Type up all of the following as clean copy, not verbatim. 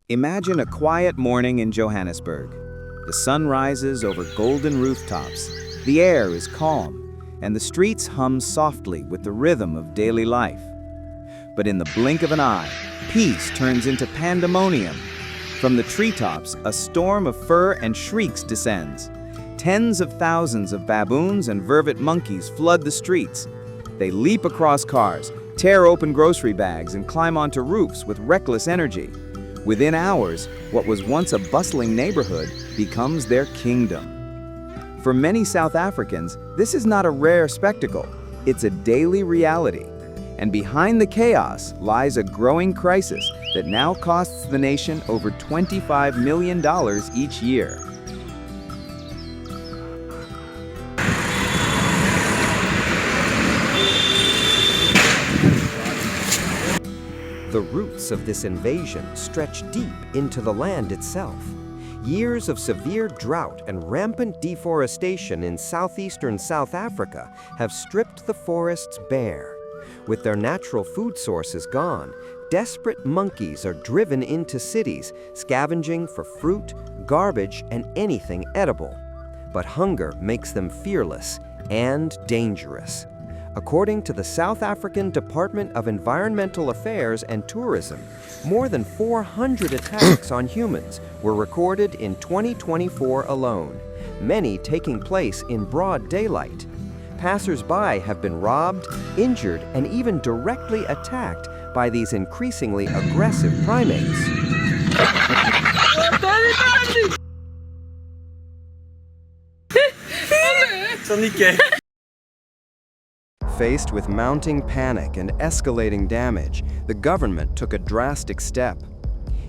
Imagine a quiet morning in Johannesburg. The sun rises over golden rooftops, the air is calm, and the streets hum softly with the rhythm of daily life. But in the blink of an eye, peace turns into pandemonium. From the treetops, a storm of fur and shrieks descends. Tens of thousands of baboons and vervet monkeys flood the streets. They leap across cars, tear open grocery bags, and climb onto roofs with reckless energy. Within hours, what was once a bustling neighborhood becomes their kingdom. For many South Africans, this is not a rare spectacle. It's a daily reality. And behind the chaos lies a growing crisis that now costs the nation over $25 million each year. The roots of this invasion stretch deep into the land itself. Years of severe drought and rampant deforestation in southeastern South Africa have stripped the forests bare. With their natural food sources gone, desperate monkeys are driven into cities, scavenging for fruit, garbage, and anything edible. But hunger makes them fearless and dangerous. According to the South African Department of Environmental Affairs and Tourism, more than 400 attacks on humans were recorded in 2024 alone, many taking place in broad daylight. Passers-by have been robbed, injured, and even directly attacked by these increasingly aggressive primates. Faced with mounting panic and escalating damage, the government took a drastic step.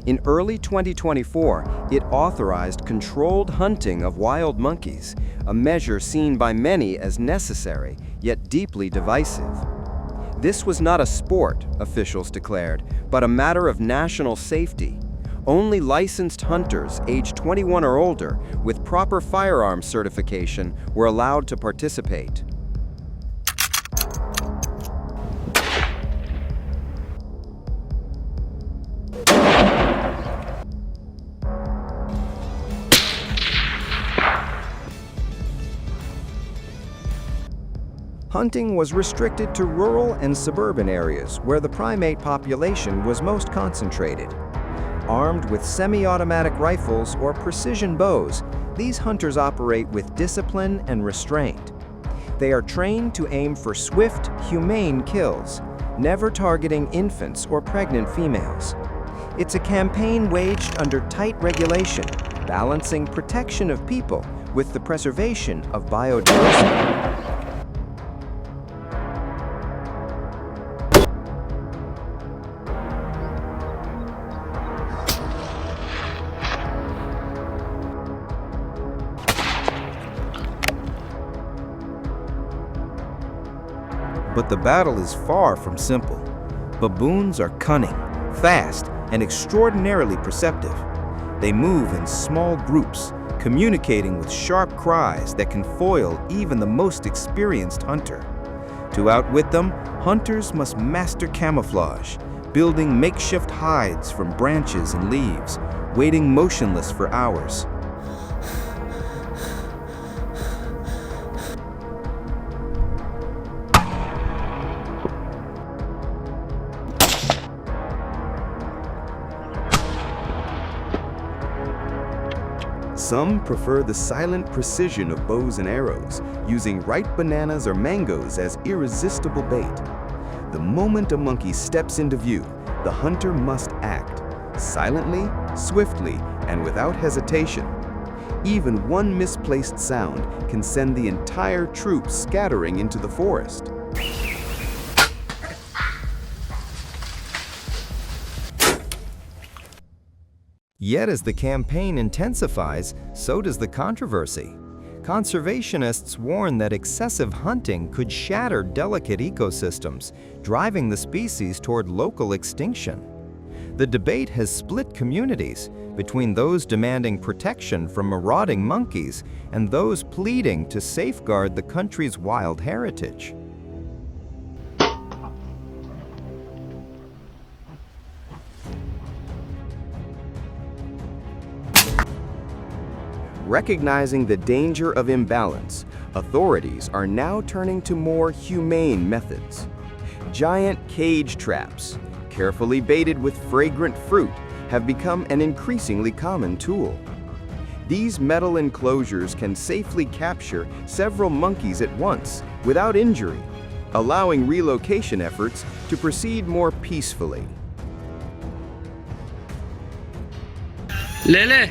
In early 2024, it authorized controlled hunting of wild monkeys, a measure seen by many as necessary, yet deeply divisive. This was not a sport, officials declared, but a matter of national safety. Only licensed hunters aged 21 or older with proper firearms certification were allowed to participate. Hunting was restricted to rural and suburban areas where the primate population was most concentrated. Armed with semi-automatic rifles or precision bows, these hunters operate with discipline and restraint. They are trained to aim for swift, humane kills, never targeting infants or pregnant females. It's a campaign waged under tight regulation, balancing protection of people with the preservation of biodiversity. But the battle is far from simple. Baboons are cunning, fast, and extraordinarily perceptive. They move in small groups, communicating with sharp cries that can foil even the most experienced hunter. To outwit them, hunters must master camouflage, building makeshift hides from branches and leaves, waiting motionless for hours. Some prefer the silent precision of bows and arrows, using ripe bananas or mangoes as irresistible bait. The moment a monkey steps into view, the hunter must act, silently, swiftly, and without hesitation. Even one misplaced sound can send the entire troop scattering into the forest. Yet as the campaign intensifies, so does the controversy. Conservationists warn that excessive hunting could shatter delicate ecosystems, driving the species toward local extinction. The debate has split communities between those demanding protection from marauding monkeys and those pleading to safeguard the country's wild heritage. Recognizing the danger of imbalance, authorities are now turning to more humane methods. Giant cage traps, carefully baited with fragrant fruit, have become an increasingly common tool. These metal enclosures can safely capture several monkeys at once without injury, allowing relocation efforts to proceed more peacefully. Lele.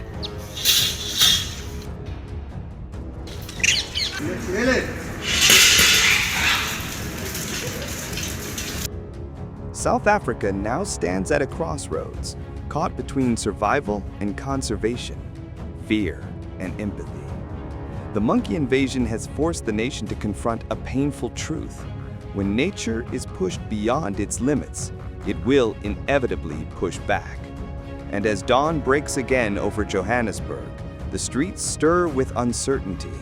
South Africa now stands at a crossroads, caught between survival and conservation, fear and empathy. The monkey invasion has forced the nation to confront a painful truth. When nature is pushed beyond its limits, it will inevitably push back. And as dawn breaks again over Johannesburg, the streets stir with uncertainty.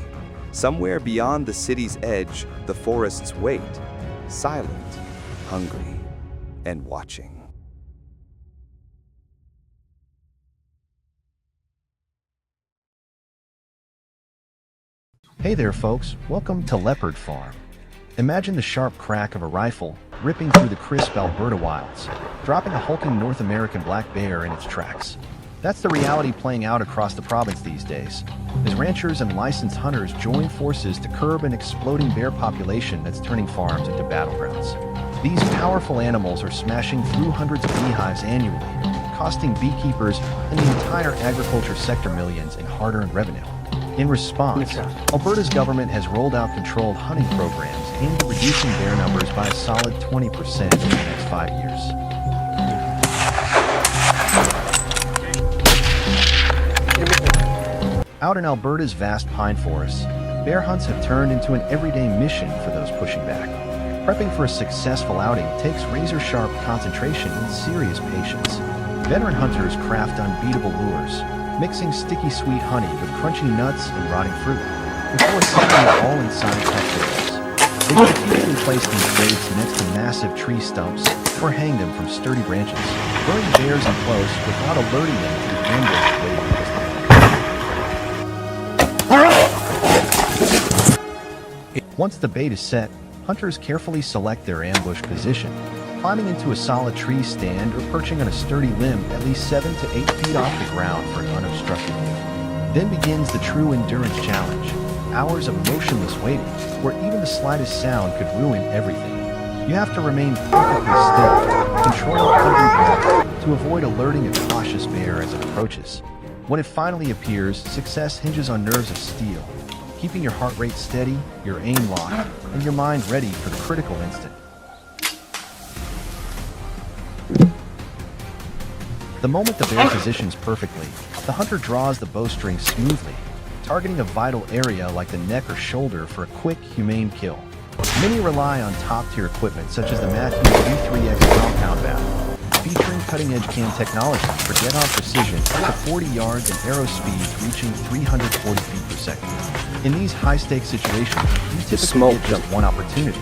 Somewhere beyond the city's edge, the forests wait, silent, hungry, and watching. Hey there folks, welcome to Leopard Farm. Imagine the sharp crack of a rifle ripping through the crisp Alberta wilds, dropping a hulking North American black bear in its tracks. That's the reality playing out across the province these days, as ranchers and licensed hunters join forces to curb an exploding bear population that's turning farms into battlegrounds. These powerful animals are smashing through hundreds of beehives annually, costing beekeepers and the entire agriculture sector millions in hard-earned revenue. In response, Alberta's government has rolled out controlled hunting programs aimed at reducing bear numbers by a solid 20% in the next 5 years. Out in Alberta's vast pine forests, bear hunts have turned into an everyday mission for those pushing back. Prepping for a successful outing takes razor-sharp concentration and serious patience. Veteran hunters craft unbeatable lures, mixing sticky sweet honey with crunchy nuts and rotting fruit, before settling it all inside cocktails. They strategically place these baits next to massive tree stumps or hang them from sturdy branches, luring bears in close without alerting them to the ambush waiting just ahead. Once the bait is set, hunters carefully select their ambush position, climbing into a solid tree stand or perching on a sturdy limb at least 7 to 8 feet off the ground for an unobstructed view. Then begins the true endurance challenge, hours of motionless waiting, where even the slightest sound could ruin everything. You have to remain perfectly still, control every breath, to avoid alerting a cautious bear as it approaches. When it finally appears, success hinges on nerves of steel, keeping your heart rate steady, your aim locked, and your mind ready for the critical instant. The moment the bear positions perfectly, the hunter draws the bowstring smoothly, targeting a vital area like the neck or shoulder for a quick, humane kill. Many rely on top-tier equipment such as the Matthews V3X compound barrel, featuring cutting-edge cam technology for dead-on precision up to 40 yards and arrow speeds reaching 340 feet per second. In these high-stakes situations, you typically get just one opportunity.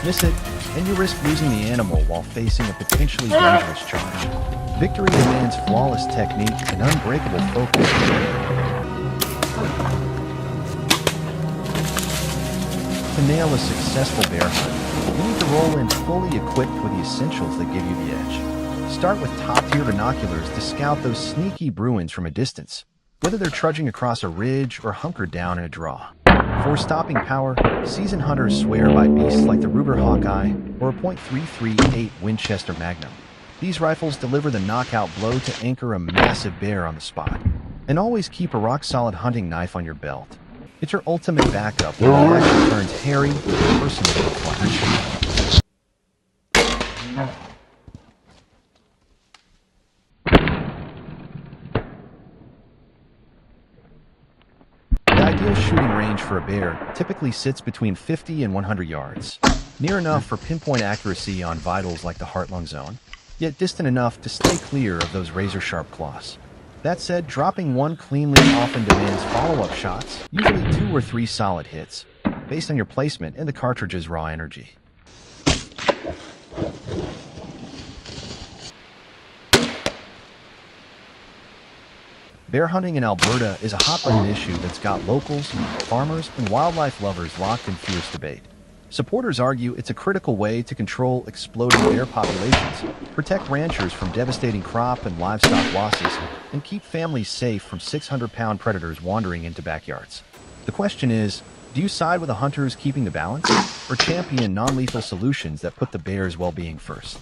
Miss it, and you risk losing the animal while facing a potentially dangerous charge. Victory demands flawless technique and unbreakable focus. To nail a successful bear hunt, you need to roll in fully equipped with the essentials that give you the edge. Start with top-tier binoculars to scout those sneaky Bruins from a distance, whether they're trudging across a ridge or hunkered down in a draw. For stopping power, seasoned hunters swear by beasts like the Ruger Hawkeye or a .338 Winchester Magnum. These rifles deliver the knockout blow to anchor a massive bear on the spot. And always keep a rock-solid hunting knife on your belt. It's your ultimate backup when the action turns hairy and personal to the flash. The ideal shooting range for a bear typically sits between 50 and 100 yards, near enough for pinpoint accuracy on vitals like the heart-lung zone, yet distant enough to stay clear of those razor-sharp claws. That said, dropping one cleanly often demands follow-up shots, usually 2 or 3 solid hits, based on your placement and the cartridge's raw energy. Bear hunting in Alberta is a hot-button issue that's got locals, farmers, and wildlife lovers locked in fierce debate. Supporters argue it's a critical way to control exploding bear populations, protect ranchers from devastating crop and livestock losses, and keep families safe from 600-pound predators wandering into backyards. The question is, do you side with the hunters keeping the balance, or champion non-lethal solutions that put the bear's well-being first?